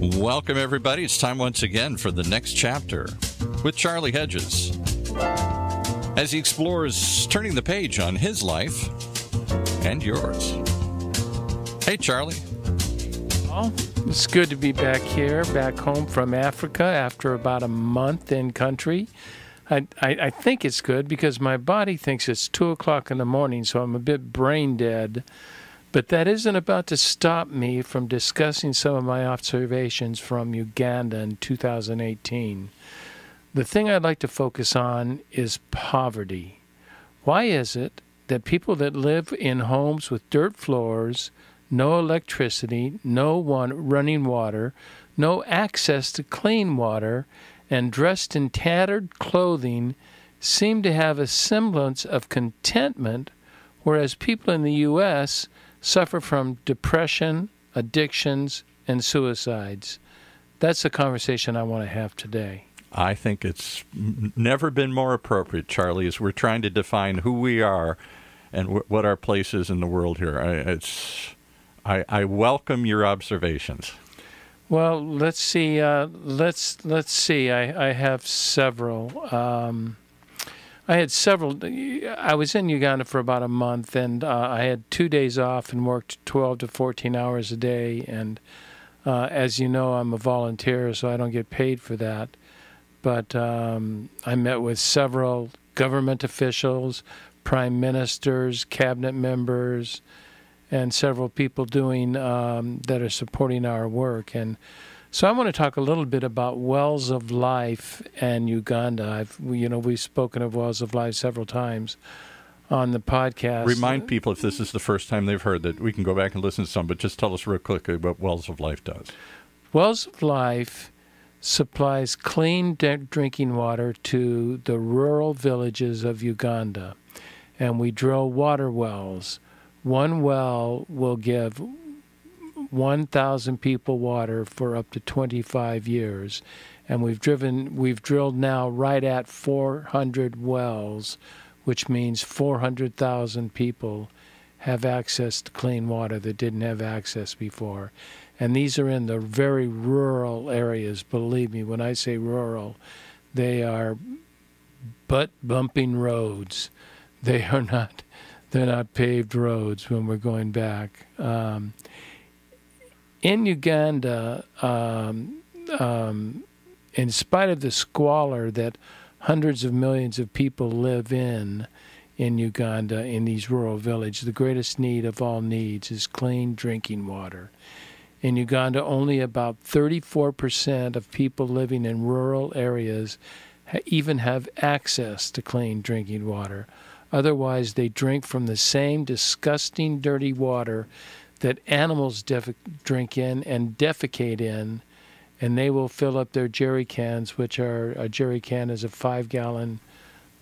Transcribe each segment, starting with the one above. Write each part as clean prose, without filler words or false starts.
Welcome, everybody. It's time once again for the next chapter with Charlie Hedges as he explores turning the page on his life and yours. Hey, Charlie. Well, it's good to be back here, back home from Africa after about a month in country. I think it's good because my body thinks it's 2 o'clock in the morning, so I'm a bit brain dead. But that isn't about to stop me from discussing some of my observations from Uganda in 2018. The thing I'd like to focus on is poverty. Why is it that people that live in homes with dirt floors, no electricity, no running water, no access to clean water, and dressed in tattered clothing seem to have a semblance of contentment, whereas people in the U.S. suffer from depression, addictions, and suicides? That's the conversation I want to have today. I think it's never been more appropriate, Charlie, as we're trying to define who we are and what our place is in the world here. I welcome your observations. Well, let's see. Let's see. I have several. I had several. I was in Uganda for about a month, and I had 2 days off and worked 12 to 14 hours a day. And as you know, I'm a volunteer, so I don't get paid for that. But I met with several government officials, prime ministers, cabinet members, and several people doing that are supporting our work. And so I want to talk a little bit about Wells of Life and Uganda. We've spoken of Wells of Life several times on the podcast. Remind people, if this is the first time they've heard, that we can go back and listen to some, but just tell us real quickly what Wells of Life does. Wells of Life supplies clean drinking water to the rural villages of Uganda, and we drill water wells. One well will give 1,000 people water for up to 25 years, and we've drilled now right at 400 wells, which means 400,000 people have access to clean water that didn't have access before. And these are in the very rural areas. Believe me, when I say rural, they are butt-bumping roads. They're not paved roads when we're going back. In Uganda, in spite of the squalor that hundreds of millions of people live in Uganda, in these rural villages, the greatest need of all needs is clean drinking water. In Uganda, only about 34% of people living in rural areas even have access to clean drinking water. Otherwise, they drink from the same disgusting, dirty water that animals drink in and defecate in, and they will fill up their jerry cans, which are, a jerry can is a 5-gallon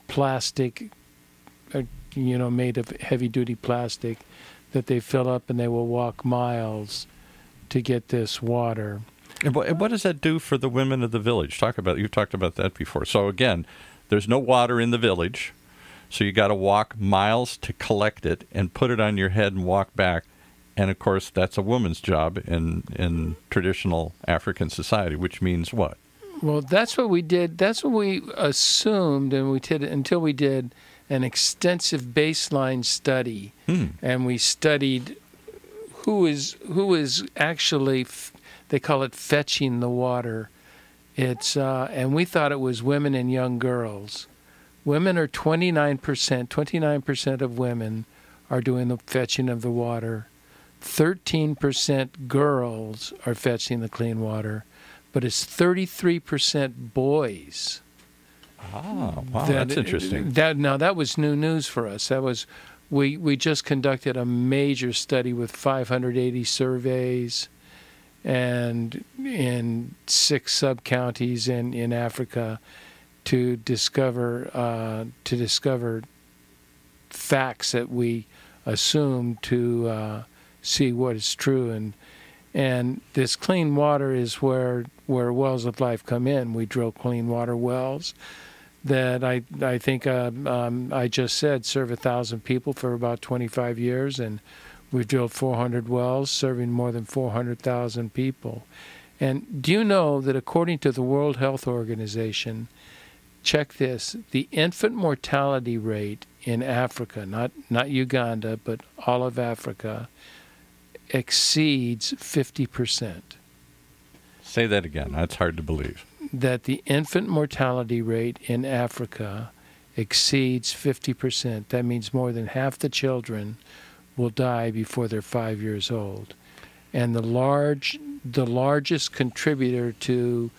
plastic, made of heavy-duty plastic, that they fill up, and they will walk miles to get this water. And what does that do for the women of the village? You've talked about that before. So again, there's no water in the village, so you got to walk miles to collect it and put it on your head and walk back. And of course, that's a woman's job in traditional African society, which means what? Well, that's what we did. That's what we assumed, and we did until we did an extensive baseline study, and we studied who is actually, they call it fetching the water. It's and we thought it was women and young girls. Women are 29%. 29% of women are doing the fetching of the water. 13% girls are fetching the clean water, but it's 33% boys. Oh, wow, that's interesting. That was new news for us. That was we just conducted a major study with 580 surveys, and in 6 sub-counties in Africa to discover facts that we assumed to see what is true. And this clean water is where Wells of Life come in. We drill clean water wells that I think I just said serve 1,000 people for about 25 years, and we've drilled 400 wells serving more than 400,000 people. And do you know that according to the World Health Organization, check this, the infant mortality rate in Africa, not Uganda, but all of Africa, exceeds 50%. Say that again. That's hard to believe. That the infant mortality rate in Africa exceeds 50%. That means more than half the children will die before they're 5 years old. And the largest contributor to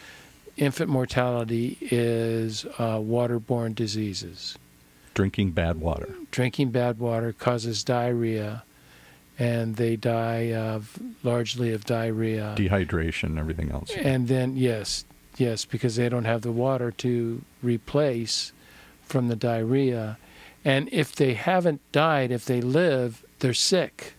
infant mortality is waterborne diseases. Drinking bad water. Drinking bad water causes diarrhea, and they die largely of diarrhea. Dehydration, everything else. And then, yes, because they don't have the water to replace from the diarrhea. And if they haven't died, if they live, they're sick.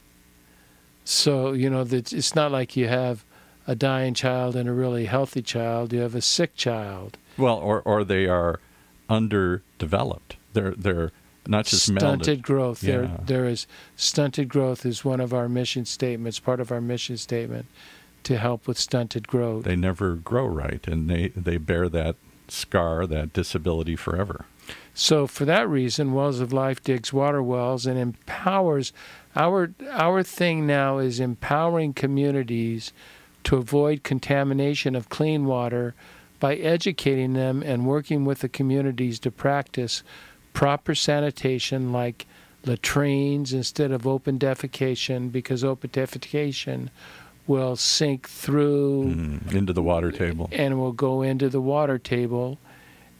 So, it's not like you have a dying child and a really healthy child. You have a sick child. Well, or they are underdeveloped. They're not just stunted melded. Growth. Yeah. There is stunted growth is one of our mission statements, part of our mission statement, to help with stunted growth. They never grow right, and they bear that scar, that disability forever. So for that reason, Wells of Life digs water wells and empowers. Our thing now is empowering communities to avoid contamination of clean water by educating them and working with the communities to practice proper sanitation, like latrines instead of open defecation, because open defecation will sink through into the water table and will go into the water table.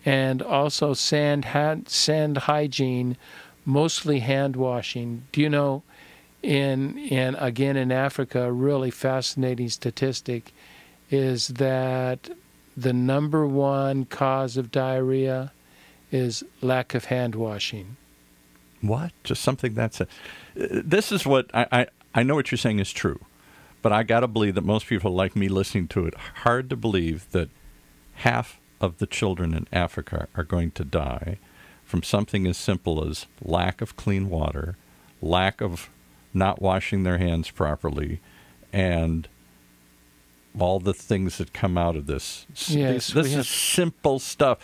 And also sand hygiene, mostly hand washing. Do you know, again in Africa, a really fascinating statistic is that the number one cause of diarrhea is lack of hand washing. What? Just something that's this is what I know what you're saying is true, but I got to believe that most people like me listening to it, hard to believe that half of the children in Africa are going to die from something as simple as lack of clean water, lack of not washing their hands properly, and all the things that come out of this. Yes, this is simple stuff.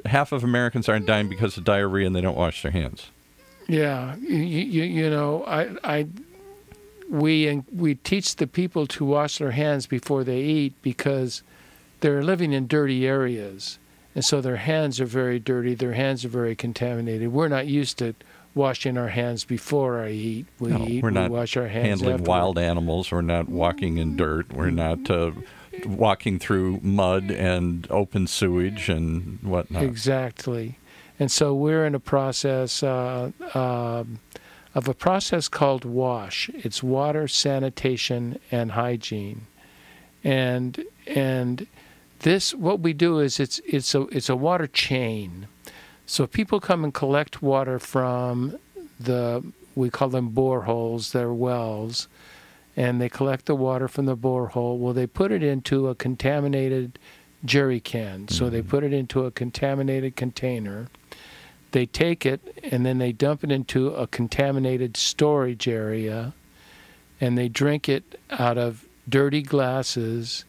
Half of Americans aren't dying because of diarrhea and they don't wash their hands. Yeah, we teach the people to wash their hands before they eat because they're living in dirty areas, and so their hands are very dirty. Their hands are very contaminated. We're not used to washing our hands before I eat. We wash our hands handling afterward. Wild animals. We're not walking in dirt. We're not walking through mud and open sewage and whatnot. Exactly. And so we're in a process of a process called WASH. It's water, sanitation, and hygiene. And this, what we do is it's a water chain. So people come and collect water from we call them boreholes, they're wells, and they collect the water from the borehole. Well, they put it into a contaminated jerry can. So they put it into a contaminated container. They take it and then they dump it into a contaminated storage area, and they drink it out of dirty glasses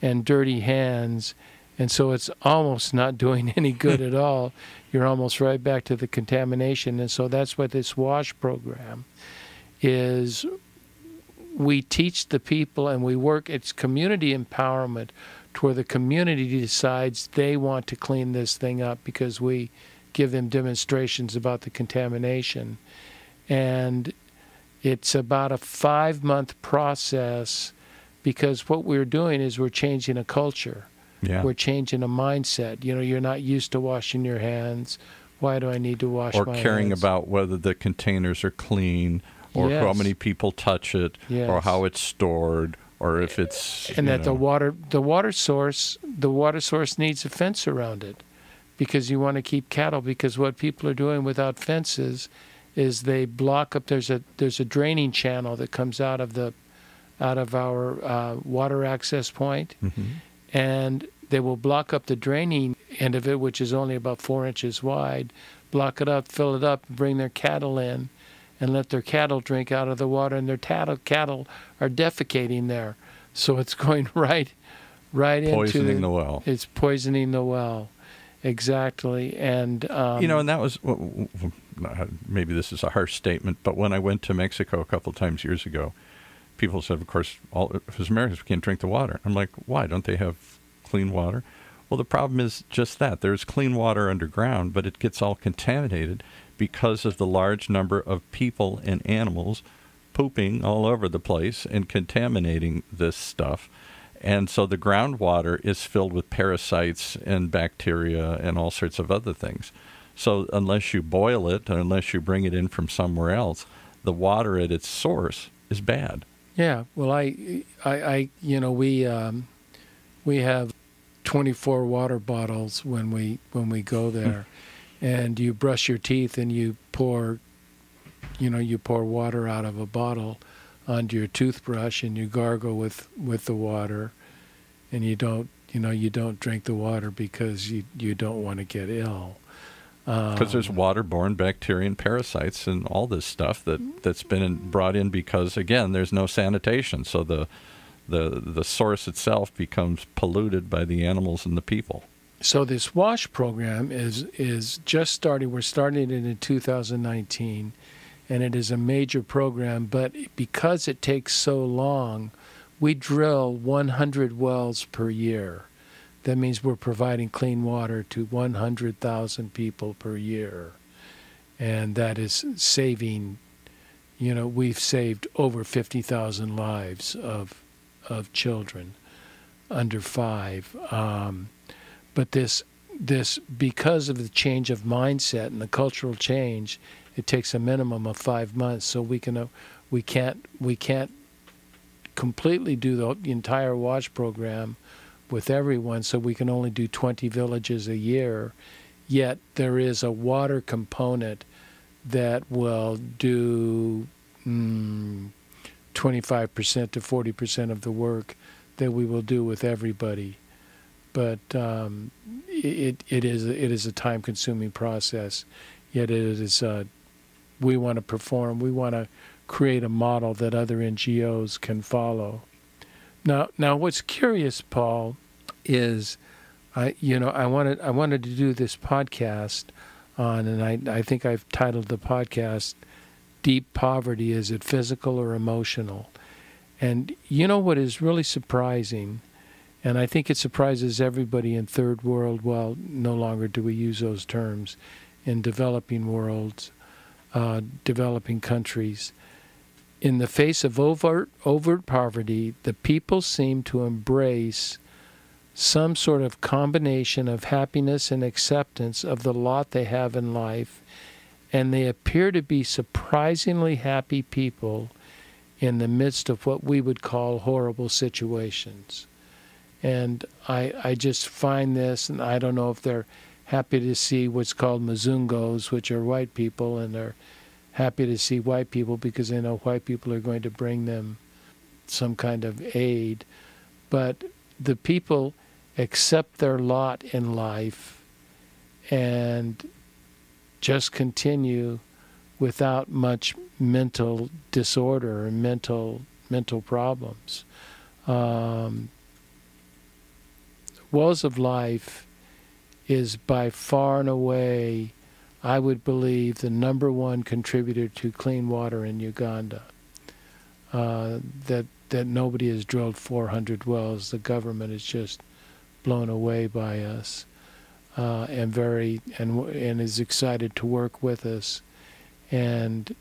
and dirty hands. And so it's almost not doing any good at all. You're almost right back to the contamination. And so that's what this WASH program is. We teach the people and we work, it's community empowerment to where the community decides they want to clean this thing up because we give them demonstrations about the contamination. And it's about a 5-month process because what we're doing is we're changing a culture. Yeah. We're changing a mindset. You're not used to washing your hands. Why do I need to wash my hands? Or caring about whether the containers are clean, or how many people touch it, or how it's stored, or if it's and that the water source needs a fence around it, because you want to keep cattle. Because what people are doing without fences is they block up. There's a draining channel that comes out of our water access point. Mm-hmm. And they will block up the draining end of it, which is only about 4 inches wide, block it up, fill it up, bring their cattle in, and let their cattle drink out of the water, and their cattle are defecating there. So it's going right Poisoning the well. It's poisoning the well. Exactly. And and that was maybe this is a harsh statement, but when I went to Mexico a couple of times years ago, people said, of course, all of us Americans can't drink the water. I'm like, why? Don't they have clean water? Well, the problem is just that. There's clean water underground, but it gets all contaminated because of the large number of people and animals pooping all over the place and contaminating this stuff. And so the groundwater is filled with parasites and bacteria and all sorts of other things. So unless you boil it, or unless you bring it in from somewhere else, the water at its source is bad. Yeah. Well, we have 24 water bottles when we go there, and you brush your teeth and you pour water out of a bottle onto your toothbrush and you gargle with the water, and you don't drink the water because you don't want to get ill. Because there's waterborne bacteria and parasites and all this stuff that's been brought in because, again, there's no sanitation. So the source itself becomes polluted by the animals and the people. So this WASH program is just starting. We're starting it in 2019, and it is a major program. But because it takes so long, we drill 100 wells per year. That means we're providing clean water to 100,000 people per year. And that is saving, we've saved over 50,000 lives of children under 5. But this because of the change of mindset and the cultural change, it takes a minimum of 5 months. So we can't completely do the entire WASH program with everyone, so we can only do 20 villages a year. Yet there is a water component that will do 25% to 40% of the work that we will do with everybody. But it is a time-consuming process. Yet it is we want to perform. We want to create a model that other NGOs can follow. Now, what's curious, Paul, is I wanted to do this podcast on, and I think I've titled the podcast "Deep Poverty: Is It Physical or Emotional?" And what is really surprising, and I think it surprises everybody in third world. Well, no longer do we use those terms in developing worlds, developing countries. In the face of overt poverty, the people seem to embrace some sort of combination of happiness and acceptance of the lot they have in life, and they appear to be surprisingly happy people in the midst of what we would call horrible situations. And I just find this, and I don't know if they're happy to see what's called Mzungos, which are white people, and they're happy to see white people because they know white people are going to bring them some kind of aid. But the people accept their lot in life and just continue without much mental disorder and mental problems. Wells of Life is by far and away, I would believe, the number one contributor to clean water in Uganda. That nobody has drilled 400 wells. The government is just blown away by us, and is excited to work with us, and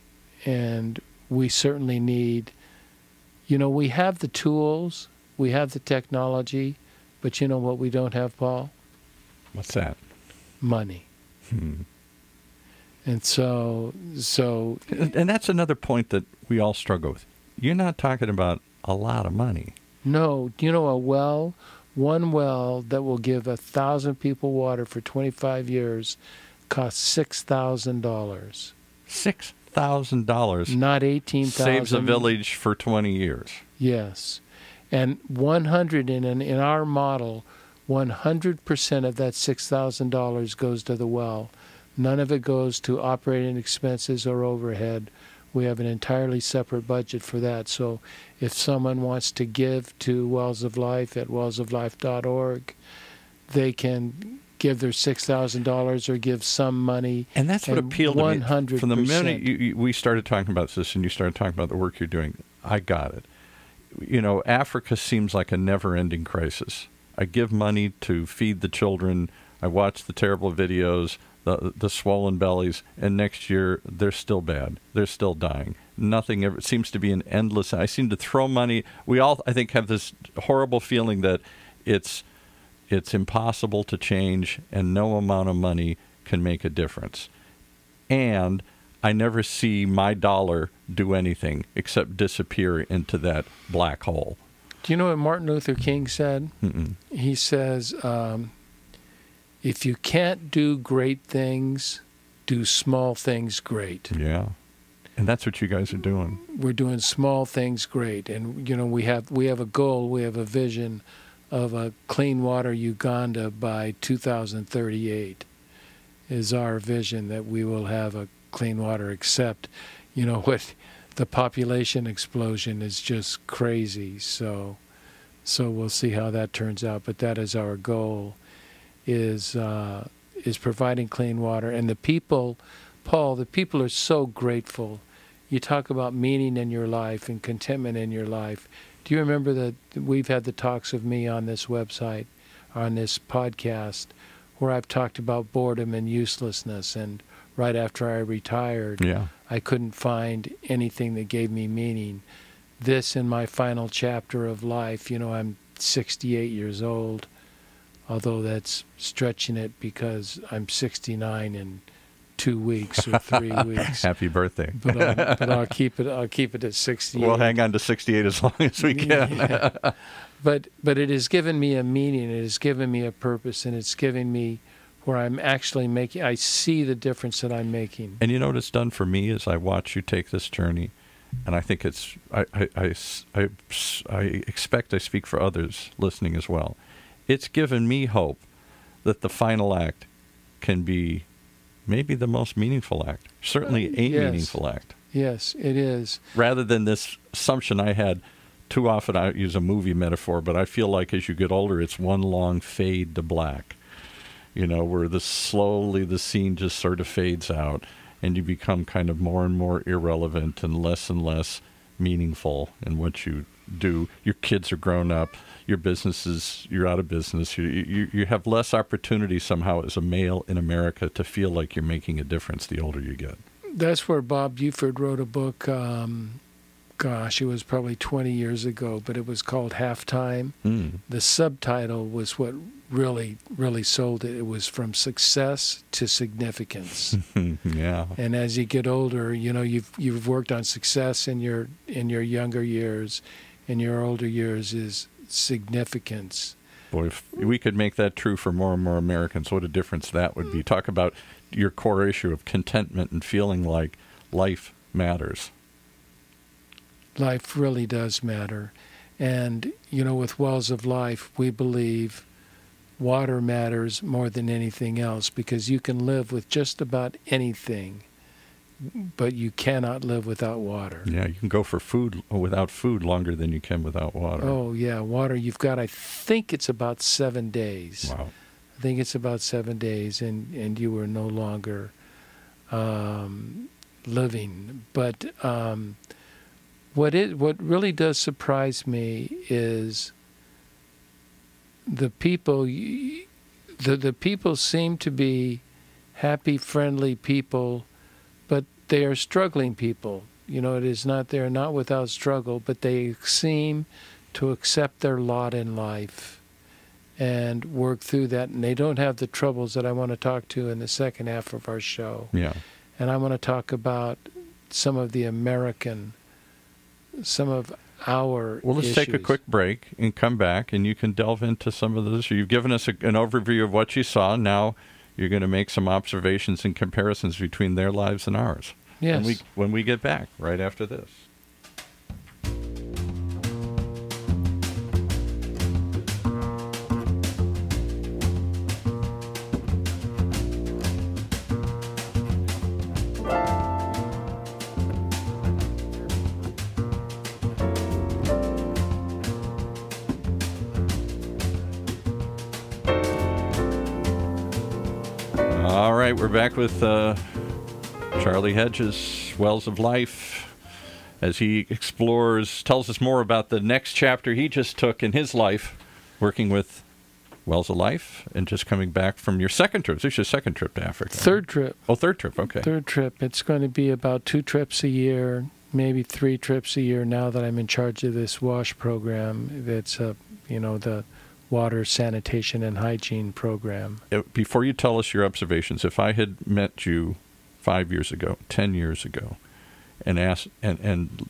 we certainly need. We have the tools, we have the technology, but you know what we don't have, Paul? What's that? Money. And so and that's another point that we all struggle with. You're not talking about a lot of money. No, one well that will give 1,000 people water for 25 years costs $6,000. $6,000. Not $18,000. Saves a village for 20 years. Yes, and 100 in our model, 100% of that $6,000 goes to the well. None of it goes to operating expenses or overhead We have an entirely separate budget for that. So if someone wants to give to Wells of Life at wellsoflife.org, they can give their $6,000 or give some money. And that's what appealed to me. 100%. From the minute we started talking about this and you started talking about the work you're doing, I got it. You know, Africa seems like a never-ending crisis. I give money to feed the children. I watch the terrible videos, the swollen bellies, and next year they're still bad. They're still dying. Nothing ever seems to be an endless. I seem to throw money. We all, I think, have this horrible feeling that it's impossible to change and no amount of money can make a difference. And I never see my dollar do anything except disappear into that black hole. Do you know what Martin Luther King said? Mm-mm. He says, if you can't do great things, do small things great. Yeah. And that's what you guys are doing. We're doing small things great. And, you know, we have a goal, we have a vision of a clean water Uganda by 2038 is our vision, that we will have a clean water, except, you know, what the population explosion is just crazy. So we'll see how that turns out. But that is our goal, is providing clean water. And the people, Paul, the people are so grateful. You talk about meaning in your life and contentment in your life. Do you remember that we've had the talks of me on this website, on this podcast, where I've talked about boredom and uselessness, and right after I retired, I couldn't find anything that gave me meaning. This, in my final chapter of life, you know, I'm 68 years old, although that's stretching it because I'm 69 in 2 weeks or 3 weeks. Happy birthday. But I'll keep it at 68. We'll hang on to 68 as long as we can. Yeah. But it has given me a meaning, it has given me a purpose, and it's given me where I'm actually making, I see the difference that I'm making. And you know what it's done for me is I watch you take this journey, and I think it's, I expect I speak for others listening as well. It's given me hope that the final act can be maybe the most meaningful act, certainly a meaningful act. Yes, it is. Rather than this assumption I had, too often I use a movie metaphor, but I feel like as you get older, it's one long fade to black, you know, where slowly the scene just sort of fades out and you become kind of more and more irrelevant and less meaningful in what you do. Your kids are grown up. Your businesses, you're out of business. You have less opportunity somehow as a male in America to feel like you're making a difference the older you get. That's where Bob Buford wrote a book, it was probably 20 years ago, but it was called Halftime. The subtitle was what really, really sold it. It was From Success to Significance. Yeah. And as you get older, you know, you've worked on success in your younger years. In your older years is significance. Boy, if we could make that true for more and more Americans, what a difference that would be. Talk about your core issue of contentment and feeling like life matters. Life really does matter. And, you know, with Wells of Life, we believe water matters more than anything else, because you can live with just about anything, but you cannot live without water. Yeah, you can go for food without food longer than you can without water. Oh, yeah, water you've got, I think it's about 7 days. Wow. I think it's about 7 days, and you are no longer living. But what really does surprise me is the people. The people seem to be happy, friendly people, but they are struggling people. You know, they're not without struggle, but they seem to accept their lot in life and work through that, and they don't have the troubles that I want to talk to in the second half of our show. Yeah. And I want to talk about some of our Well, let's take a quick break and come back, and you can delve into some of this. You've given us an overview of what you saw. Now you're going to make some observations and comparisons between their lives and ours. Yes. When we get back, right after this. right, we're back with Charlie Hedges, Wells of Life, as he explores, tells us more about the next chapter he just took in his life, working with Wells of Life, and just coming back from your second trip. This is your second trip to Africa. Third trip. Oh, third trip, okay. Third trip. It's going to be about 2 trips a year, maybe 3 trips a year now that I'm in charge of this WASH program. That's, the Water, Sanitation, and Hygiene program. Before you tell us your observations, if I had met you 5 years ago, 10 years ago, and asked and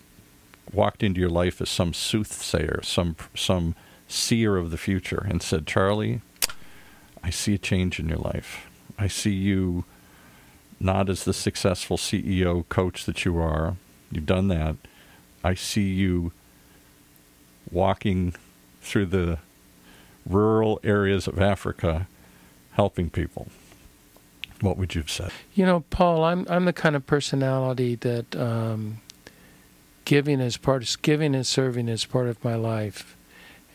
walked into your life as some soothsayer, some seer of the future, and said, Charlie, I see a change in your life. I see you not as the successful CEO coach that you are. You've done that. I see you walking through the rural areas of Africa helping people. What would you have said? Paul, I'm the kind of personality that giving and serving is part of my life.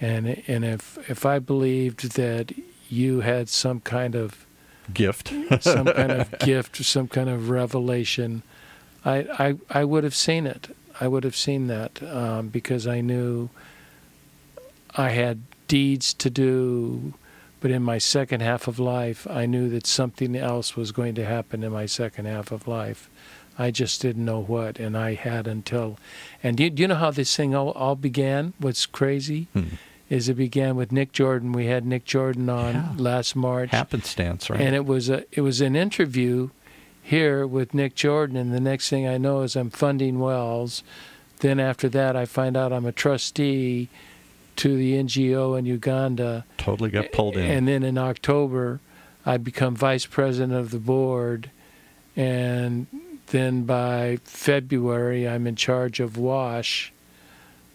And if I believed that you had some kind of gift, some kind of revelation, I would have seen it. I would have seen that because I knew I had deeds to do. But in my second half of life, I knew that something else was going to happen in my second half of life. I just didn't know what, and I had until. And do you know how this thing all began? What's crazy is it began with Nick Jordan. We had Nick Jordan on last March. Happenstance, right? And it was an interview here with Nick Jordan, and the next thing I know is I'm funding Wells. Then after that, I find out I'm a trustee to the NGO in Uganda. Totally got pulled in. And then in October, I become vice president of the board. And then by February, I'm in charge of WASH.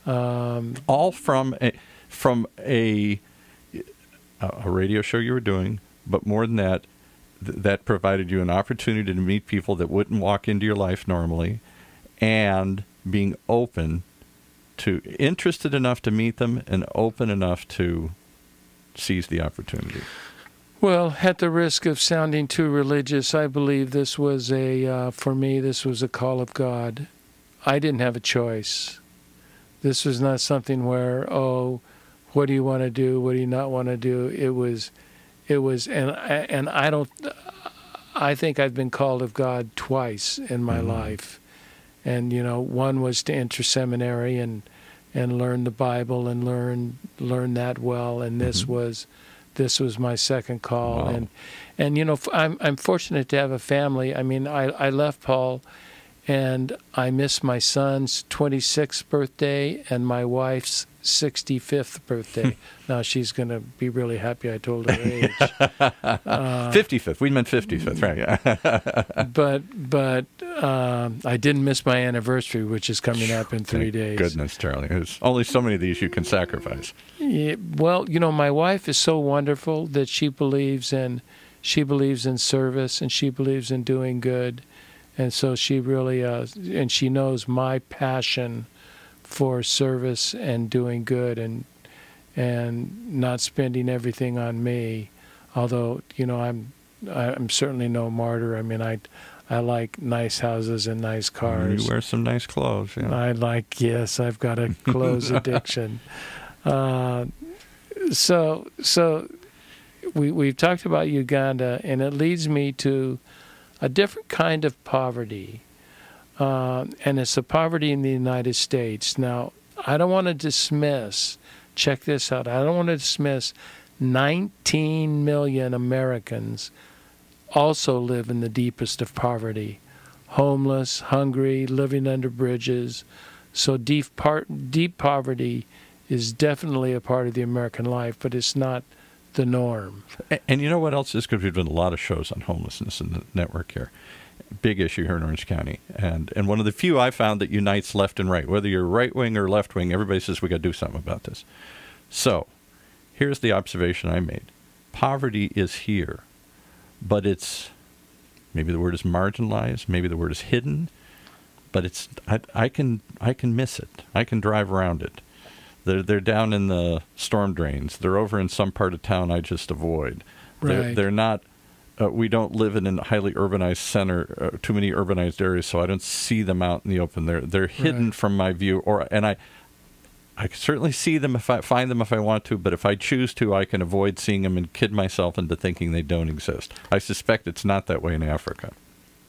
All from a radio show you were doing, but more than that, that provided you an opportunity to meet people that wouldn't walk into your life normally, and being interested enough to meet them and open enough to seize the opportunity. Well, at the risk of sounding too religious, I believe this was for me, this was a call of God. I didn't have a choice. This was not something where, what do you want to do? What do you not want to do? It was, and I think I've been called of God twice in my life. And, one was to enter seminary and learn the Bible and learn that well. And this was my second call. Wow. And I'm fortunate to have a family. I mean, I left Paul, and I missed my son's 26th birthday and my wife's 65th birthday. Now she's going to be really happy I told her age. 55th. We meant 55th, right? But I didn't miss my anniversary, which is coming up in 3 days. Goodness, Charlie. There's only so many of these you can sacrifice. Yeah, well, my wife is so wonderful that she believes in service, and she believes in doing good. And so she really, and she knows my passion for service and doing good and not spending everything on me. Although, I'm certainly no martyr. I mean, I like nice houses and nice cars. You wear some nice clothes. Yeah. Yes, I've got a clothes addiction. So we've talked about Uganda, and it leads me to a different kind of poverty. And it's the poverty in the United States. Now, I don't want to dismiss, check this out, I don't want to dismiss 19 million Americans also live in the deepest of poverty. Homeless, hungry, living under bridges. So deep poverty is definitely a part of the American life, but it's not the norm. And you know what else is? Because we've done a lot of shows on homelessness in the network here. Big issue here in Orange County. And one of the few I found that unites left and right. Whether you're right wing or left wing, everybody says we got to do something about this. So here's the observation I made. Poverty is here, but it's, maybe the word is marginalized, maybe the word is hidden, but it's I can miss it. I can drive around it. They're down in the storm drains. They're over in some part of town I just avoid. Right. They're not we don't live in a highly urbanized center, too many urbanized areas, so I don't see them out in the open. They're hidden from my view, and I can certainly see them if I find them if I want to, but if I choose to, I can avoid seeing them and kid myself into thinking they don't exist. I suspect it's not that way in Africa.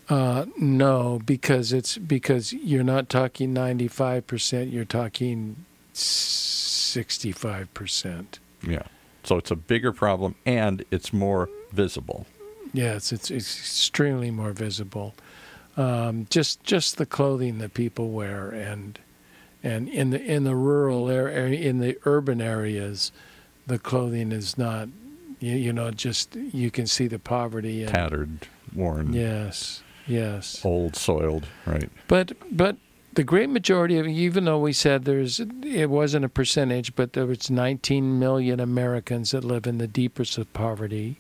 No, because you're not talking 95%, you're talking 65%. Yeah. So it's a bigger problem, and it's more visible. Yes, it's extremely more visible. Just the clothing that people wear, and in the rural area, in the urban areas, the clothing is not, just you can see the poverty and tattered, worn. Yes. Old, soiled, right? But the great majority of, even though we said it wasn't a percentage, but there was 19 million Americans that live in the deepest of poverty.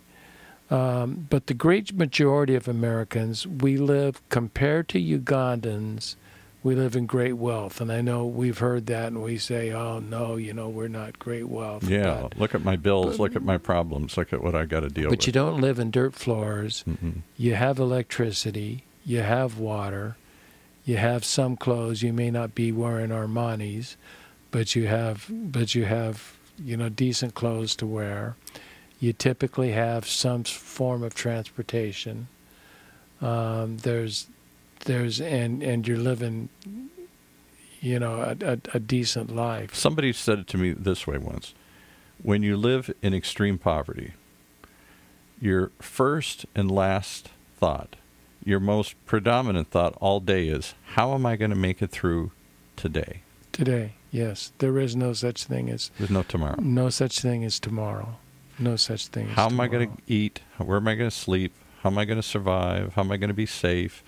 But the great majority of Americans, we live, compared to Ugandans, we live in great wealth. And I know we've heard that, and we say, oh, no, we're not great wealth. Yeah, look at my bills, look at my problems, look at what I got to deal with. But you don't live in dirt floors. Mm-mm. You have electricity. You have water. You have some clothes. You may not be wearing Armani's, but you have decent clothes to wear. You typically have some form of transportation. And you're living, a decent life. Somebody said it to me this way once: when you live in extreme poverty, your first and last thought, your most predominant thought all day is, how am I going to make it through today? Today, yes. There is no such thing as... There's no tomorrow. No such thing as tomorrow. No such thing as How tomorrow. am I going to eat? Where am I going to sleep? How am I going to survive? How am I going to be safe?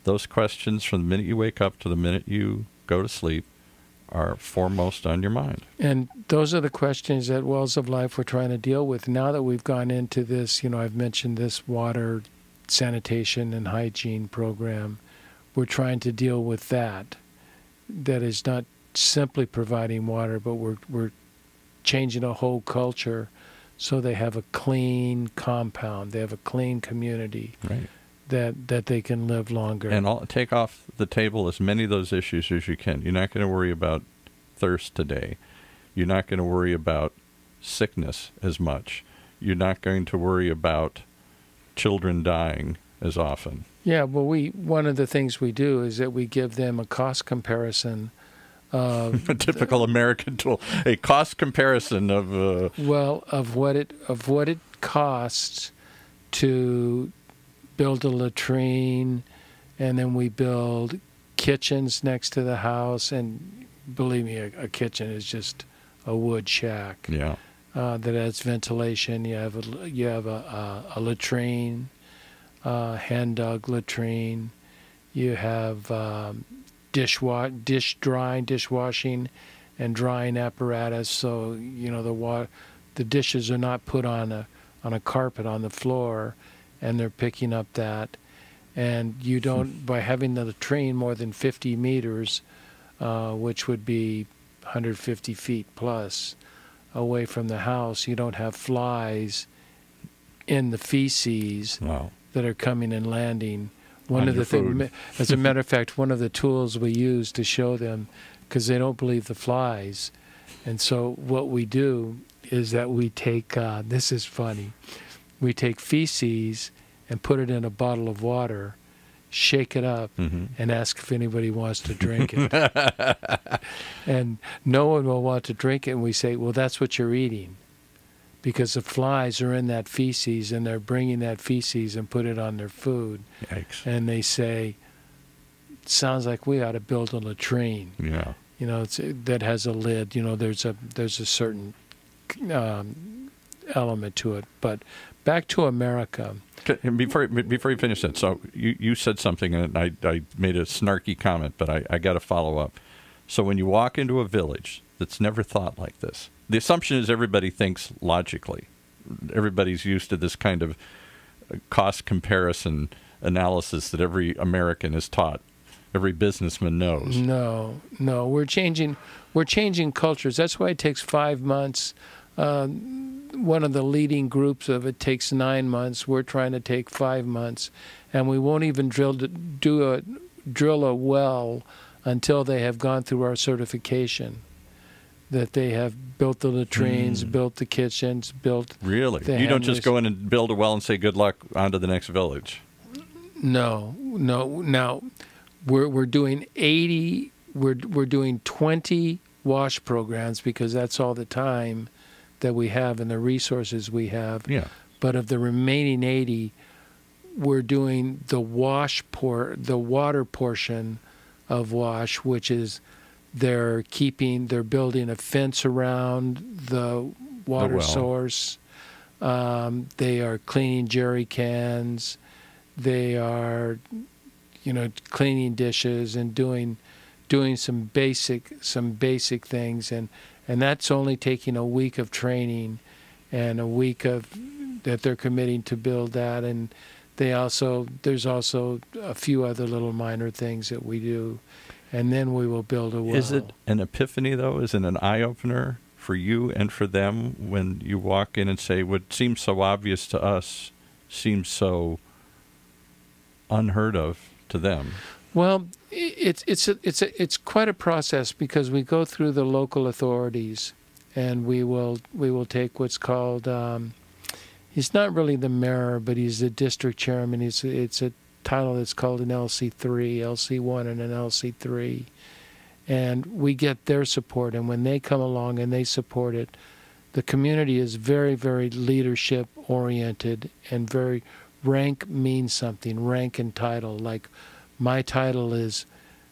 Those questions from the minute you wake up to the minute you go to sleep are foremost on your mind. And those are the questions at Wells of Life we're trying to deal with. Now that we've gone into this, I've mentioned this water sanitation and hygiene program, we're trying to deal with that. That is not simply providing water, but we're changing a whole culture so they have a clean compound, they have a clean community, right, that they can live longer. And take off the table as many of those issues as you can. You're not going to worry about thirst today. You're not going to worry about sickness as much. You're not going to worry about children dying as often. Yeah, well, one of the things we do is that we give them a cost comparison of a typical American tool, a cost comparison of of what it costs to build a latrine, and then we build kitchens next to the house. And believe me, a kitchen is just a wood shack. Yeah. That has ventilation. You have a latrine, hand dug latrine. You have dishwashing and drying apparatus. So the dishes are not put on a carpet on the floor, and they're picking up that. And you don't, by having the latrine more than 50 meters, which would be 150 feet plus, away from the house, you don't have flies in the feces that are coming and landing. One of the things, as a matter of fact, one of the tools we use to show them, because they don't believe the flies, and so what we do is that we take, this is funny, we take feces and put it in a bottle of water, shake it up, and ask if anybody wants to drink it. And no one will want to drink it, and we say, well, that's what you're eating. Because the flies are in that feces, and they're bringing that feces and put it on their food. Yikes. And they say, sounds like we ought to build a latrine. Yeah. That has a lid. There's a certain element to it. But back to America. Before you finish that, so you said something, and I made a snarky comment, but I got to follow up. So when you walk into a village that's never thought like this, the assumption is everybody thinks logically. Everybody's used to this kind of cost comparison analysis that every American is taught, every businessman knows. No, we're changing cultures. That's why it takes 5 months one of the leading groups of it takes 9 months. We're trying to take 5 months, and we won't even drill a well until they have gone through our certification, that they have built the latrines, built the kitchens, built. Really? The You don't just handlers. go in and build a well and say good luck on to the next village. No. Now, we're doing 80. We're doing 20 wash programs because that's all the time that we have and the resources we have. Yeah. But of the remaining 80, we're doing the water portion of wash, which is they're building a fence around the water well. source. They are cleaning jerry cans. They are, cleaning dishes and doing some basic things, and that's only taking a week of training and a week of that they're committing to build that. And there's also a few other little minor things that we do, and then we will build a well. Is it an epiphany, though? Is it an eye-opener for you and for them when you walk in and say, what seems so obvious to us seems so unheard of to them? Well, it's quite a process because we go through the local authorities, and we will take what's called he's not really the mayor, but he's the district chairman. It's a title that's called an LC3, LC1, and an LC3, and we get their support. And when they come along and they support it, the community is very, very leadership oriented and very rank means something. Rank and title, like. My title is,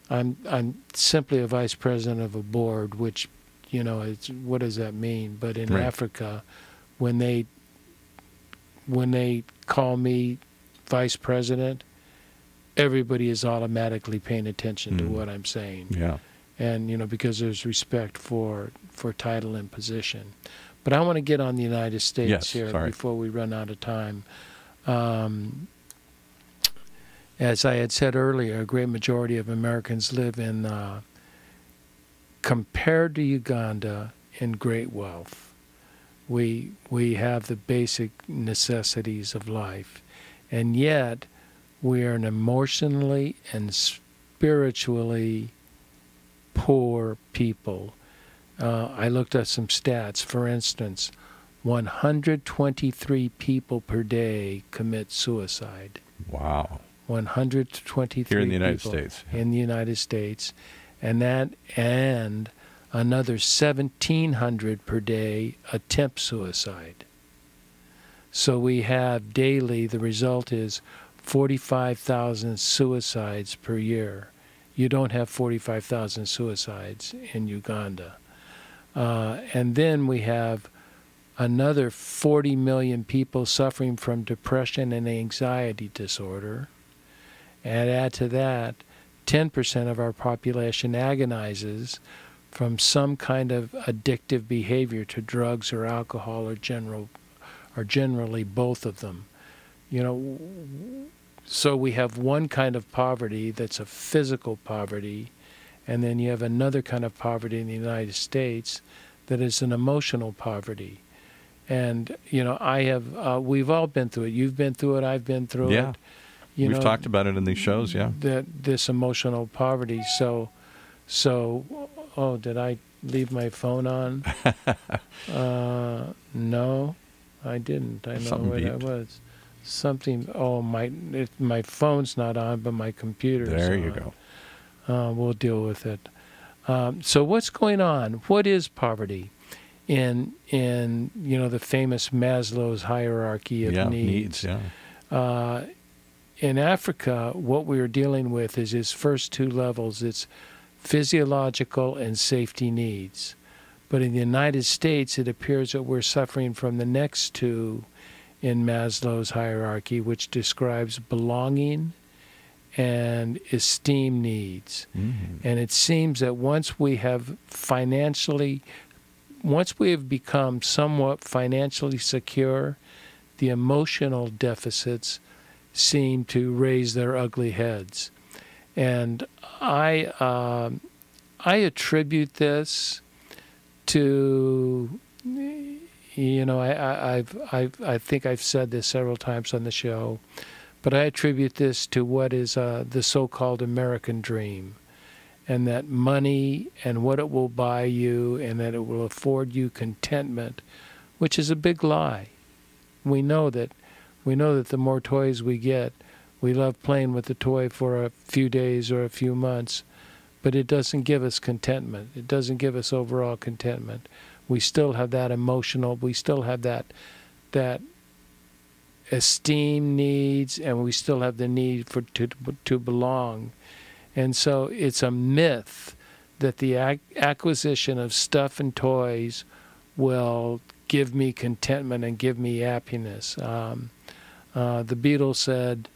I'm simply a vice president of a board, which, what does that mean? But in Africa, when they call me vice president, everybody is automatically paying attention to what I'm saying. Yeah. And, because there's respect for title and position. But I want to get on the United States before we run out of time. As I had said earlier, a great majority of Americans live in, compared to Uganda, in great wealth. We have the basic necessities of life, and yet we are an emotionally and spiritually poor people. I looked at some stats. For instance, 123 people per day commit suicide. Wow. 123 here in the United people States. in the United States, and another 1,700 per day attempt suicide. So we have daily, the result is 45,000 suicides per year. You don't have 45,000 suicides in Uganda. And then we have another 40 million people suffering from depression and anxiety disorder. And add to that, 10% of our population agonizes from some kind of addictive behavior to drugs or alcohol or generally both of them. So we have one kind of poverty that's a physical poverty, and then you have another kind of poverty in the United States that is an emotional poverty. And, we've all been through it. You've been through it. I've been through it. We've talked about it in these shows, this emotional poverty. So, did I leave my phone on? No, I didn't. I know what that was. Something. Oh, my phone's not on, but my computer's on. There you go. We'll deal with it. So what's going on? What is poverty? In the famous Maslow's hierarchy of needs. In Africa, what we are dealing with is his first two levels. It's physiological and safety needs. But in the United States, it appears that we're suffering from the next two in Maslow's hierarchy, which describes belonging and esteem needs. Mm-hmm. And it seems that once we have become somewhat financially secure, the emotional deficits seem to raise their ugly heads. And I attribute this to, You know, I think I've said this several times on the show, but I attribute this to what is the so-called American dream, and that money and what it will buy you and that it will afford you contentment, which is a big lie. We know that the more toys we get, we love playing with the toy for a few days or a few months, but it doesn't give us contentment. It doesn't give us overall contentment. We still have that emotional, we still have that esteem needs, and we still have the need to belong. And so it's a myth that the acquisition of stuff and toys will give me contentment and give me happiness. The Beatles said,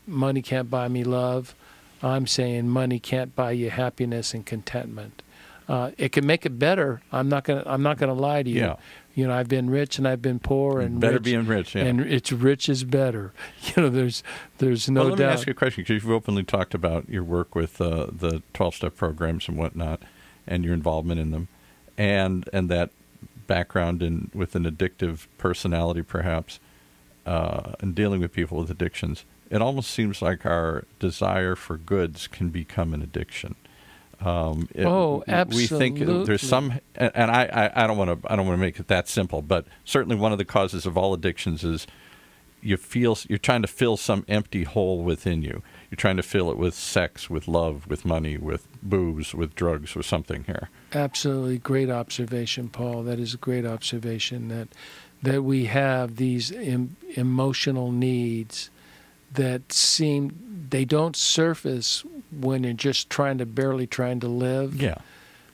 money can't buy me love. I'm saying money can't buy you happiness and contentment. It can make it better. I'm not gonna lie to you. Yeah. You know, I've been rich and I've been poor, and better being rich. Yeah. And it's rich is better. You know, there's no well, let doubt. me ask you a question, because you've openly talked about your work with the 12-step programs and whatnot, and your involvement in them, and that background with an addictive personality, perhaps, and dealing with people with addictions. It almost seems like our desire for goods can become an addiction. Absolutely. We think there's some, and I don't want to make it that simple, but certainly one of the causes of all addictions is you're trying to fill some empty hole within you. You're trying to fill it with sex, with love, with money, with booze, with drugs, with something here. Absolutely, great observation, Paul. That is a great observation, that we have these emotional needs that they don't surface when you're just barely trying to live. Yeah.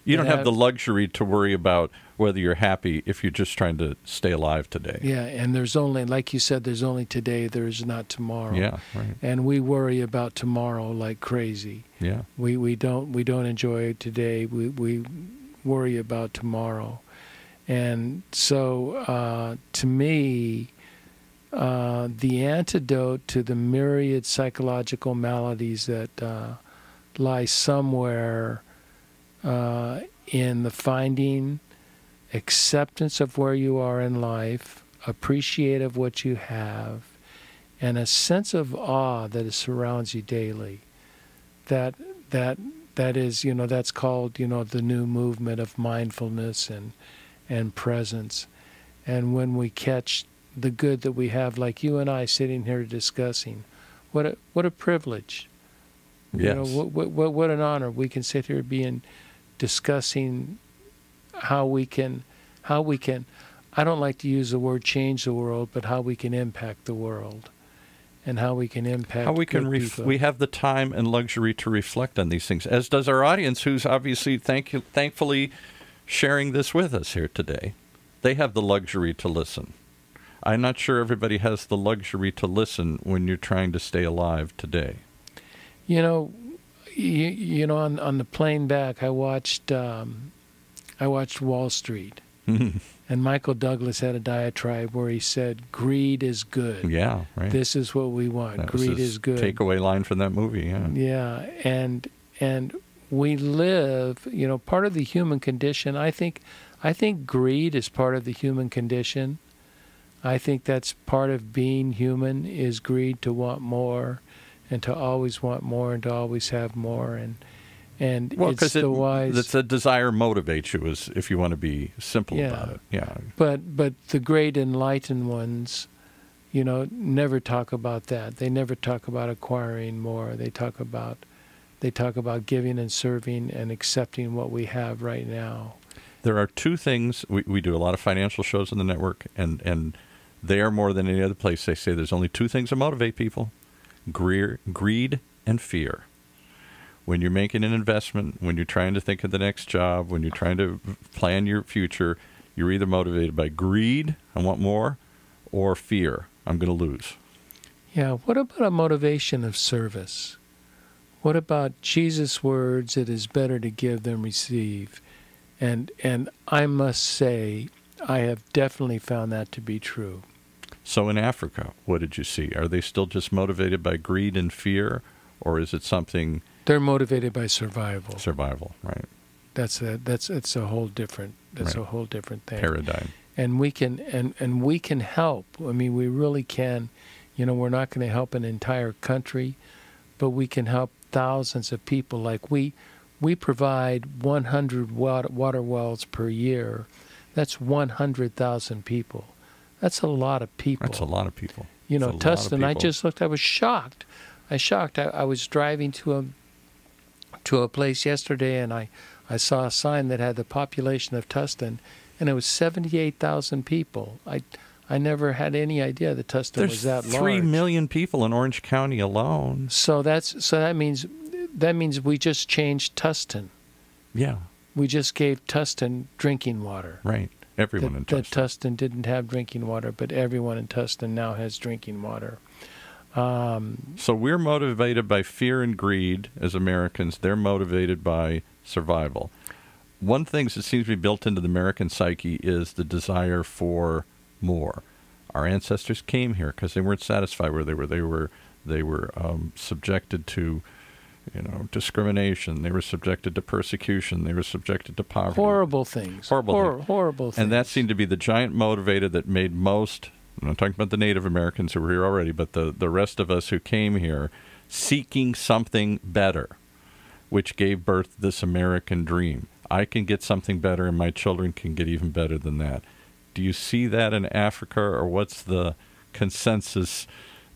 You don't have the luxury to worry about whether you're happy if you're just trying to stay alive today. Yeah, and there's only, like you said, there's only today, there's not tomorrow. Yeah, right. And we worry about tomorrow like crazy. Yeah. We don't enjoy today. We worry about tomorrow. And so to me, the antidote to the myriad psychological maladies that lie somewhere in the finding acceptance of where you are in life, appreciate of what you have, and a sense of awe that surrounds you daily. That is, you know, that's called, you know, the new movement of mindfulness and presence. And when we catch the good that we have, like you and I sitting here discussing, what a privilege. Yes. You know, what an honor. We can sit here discussing how we can, I don't like to use the word change the world, but how we can impact the world, and how we can impact how we can people. We have the time and luxury to reflect on these things, as does our audience, who's obviously thankfully sharing this with us here today. They have the luxury to listen. I'm not sure everybody has the luxury to listen when you're trying to stay alive today. You know, on the plane back, I watched Wall Street, and Michael Douglas had a diatribe where he said, "Greed is good. Yeah, right. This is what we want. That Greed was his is good." takeaway line from that movie. Yeah. Yeah, and we live. You know, part of the human condition. I think greed is part of the human condition. I think that's part of being human, is greed, to want more, and to always want more, and to always have more, and Well, it's the wise. It's a desire motivates you, is if you want to be simple about it. Yeah. But the great enlightened ones, you know, never talk about that. They never talk about acquiring more. They talk about giving and serving and accepting what we have right now. There are two things. We do a lot of financial shows on the network, and they are more than any other place. They say there's only two things that motivate people: greed and fear. When you're making an investment, when you're trying to think of the next job, when you're trying to plan your future, you're either motivated by greed, I want more, or fear, I'm going to lose. Yeah, what about a motivation of service? What about Jesus' words, "It is better to give than receive"? And I must say, I have definitely found that to be true. So in Africa, what did you see? Are they still just motivated by greed and fear, or is it something? They're motivated by survival. Survival, right? It's a whole different. That's right. a whole different thing. Paradigm. and we can and we can help. I mean, we really can. You know, we're not going to help an entire country, but we can help thousands of people. Like we provide 100 water wells per year. That's 100,000 people. That's a lot of people. That's a lot of people. You know, That's a lot of Tustin, I people. just looked, I was shocked. I was driving to a place yesterday, and I saw a sign that had the population of Tustin, and it was 78,000 people. I never had any idea that Tustin was that large. There's 3 million people in Orange County alone. So that means we just changed Tustin. Yeah, We just gave Tustin drinking water. right. Everyone in That Tustin. Tustin didn't have drinking water, but everyone in Tustin now has drinking water. So we're motivated by fear and greed as Americans. They're motivated by survival. One thing that seems to be built into the American psyche is the desire for more. Our ancestors came here because they weren't satisfied where they were. They were subjected to, discrimination. They were subjected to persecution. They were subjected to poverty. Horrible things. Horrible things. And that seemed to be the giant motivator that made most, I'm not talking about the Native Americans who were here already, but the rest of us who came here seeking something better, which gave birth to this American dream. I can get something better and my children can get even better than that. Do you see that in Africa, or what's the consensus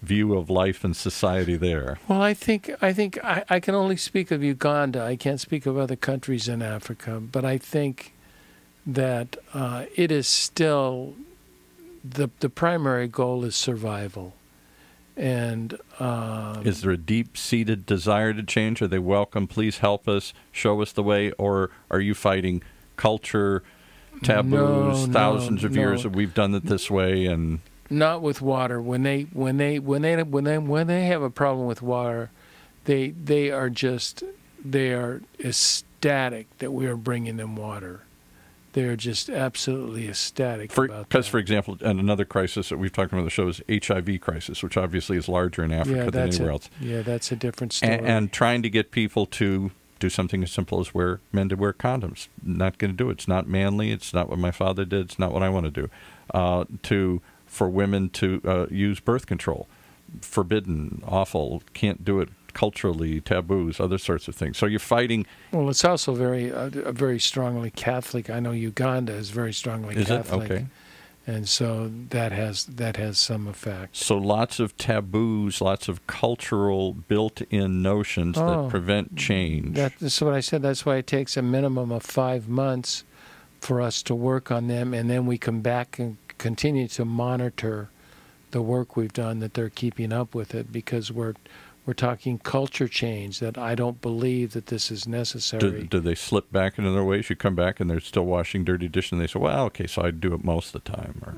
view of life and society there? Well, I think I can only speak of Uganda. I can't speak of other countries in Africa, but I think that it is still the primary goal is survival. And is there a deep-seated desire to change? Are they welcome? Please help us, show us the way, or are you fighting culture, taboos, thousands of years that we've done it this way? And not with water. When they have a problem with water, they are ecstatic that we are bringing them water. They're just absolutely ecstatic about that. Because, for example, and another crisis that we've talked about on the show is HIV crisis, which obviously is larger in Africa than anywhere else. Yeah, that's a different story. And trying to get people to do something as simple as men to wear condoms. Not going to do it. It's not manly. It's not what my father did. It's not what I want to do. For women to use birth control. Forbidden, awful, can't do it culturally, taboos, other sorts of things. So you're fighting. Well, it's also very strongly Catholic. I know Uganda is very strongly Catholic. Is it? Okay. And so that has some effect. So lots of taboos, lots of cultural built-in notions that prevent change. That's what I said. That's why it takes a minimum of 5 months for us to work on them, and then we come back and continue to monitor the work we've done, that they're keeping up with it, because we're talking culture change, that I don't believe that this is necessary. Do they slip back into their ways? You come back and they're still washing dirty dishes, and they say, well, okay, so I do it most of the time. Or,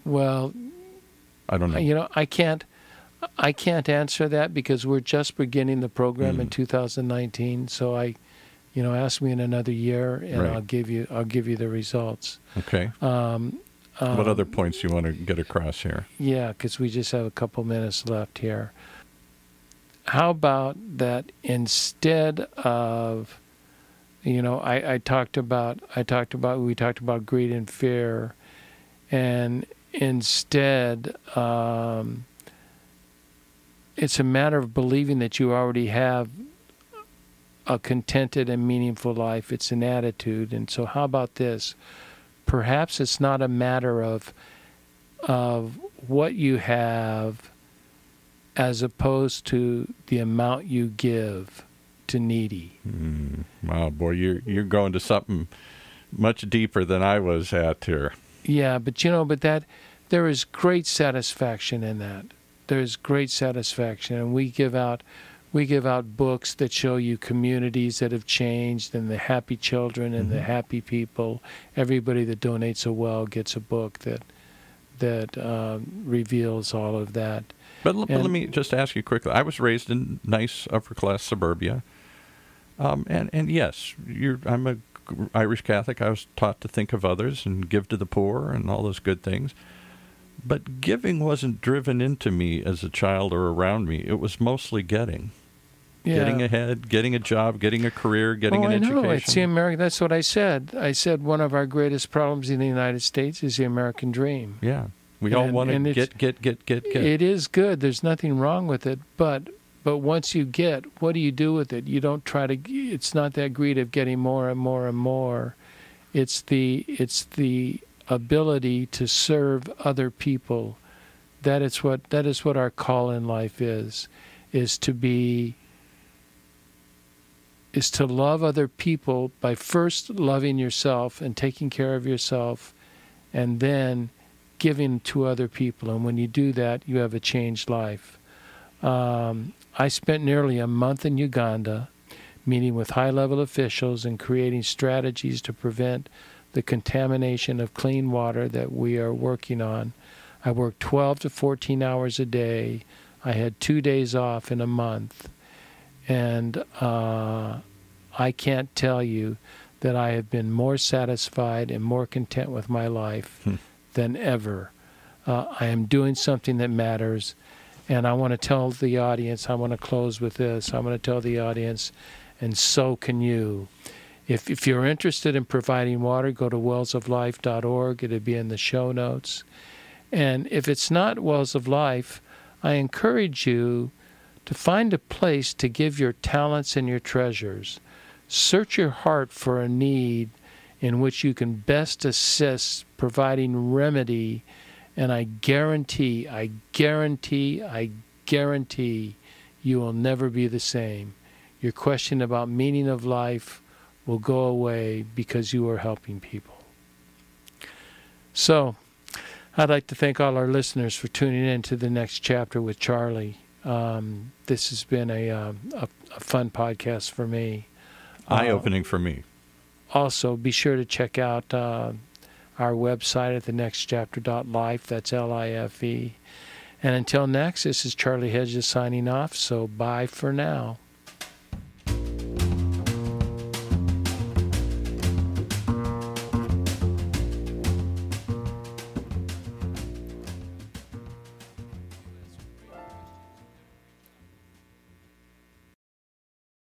well, I don't know. I can't answer that because we're just beginning the program in 2019. So ask me in another year, and right. I'll give you the results. Okay. What other points do you want to get across here? Yeah, because we just have a couple minutes left here. How about that instead of, we talked about greed and fear, and instead it's a matter of believing that you already have a contented and meaningful life. It's an attitude. And so how about this? Perhaps it's not a matter of what you have as opposed to the amount you give to needy. Wow, boy, you're going to something much deeper than I was at here. Yeah, but that there is great satisfaction in that. There's great satisfaction, and we give out books that show you communities that have changed, and the happy children and the happy people. Everybody that donates a well gets a book that reveals all of that. But let me just ask you quickly. I was raised in nice upper-class suburbia. And yes, I'm a Irish Catholic. I was taught to think of others and give to the poor and all those good things. But giving wasn't driven into me as a child or around me. It was mostly getting. getting ahead, getting a job, getting a career, getting an education. I know. It's the American. That's what I said. I said one of our greatest problems in the United States is the American dream. Yeah. We all want to get. It is good. There's nothing wrong with it. But once you get, what do you do with it? You don't try to. It's not that greed of getting more and more and more. It's the ability to serve other people. That is what our call in life is to love other people by first loving yourself and taking care of yourself, and then giving to other people. And when you do that, you have a changed life. I spent nearly a month in Uganda meeting with high-level officials and creating strategies to prevent the contamination of clean water that we are working on. I worked 12 to 14 hours a day. I had 2 days off in a month. And I can't tell you that I have been more satisfied and more content with my life than ever. I am doing something that matters. And I want to tell the audience, I want to close with this. I want to tell the audience, and so can you. If you're interested in providing water, go to wellsoflife.org. It'll be in the show notes. And if it's not Wells of Life, I encourage you to find a place to give your talents and your treasures. Search your heart for a need in which you can best assist providing remedy, and I guarantee you will never be the same. Your question about meaning of life will go away because you are helping people. So, I'd like to thank all our listeners for tuning in to the next chapter with Charlie. This has been a fun podcast for me. Eye-opening for me. Also, be sure to check out our website at thenextchapter.life. That's Life. And until next, this is Charlie Hedges signing off, so bye for now.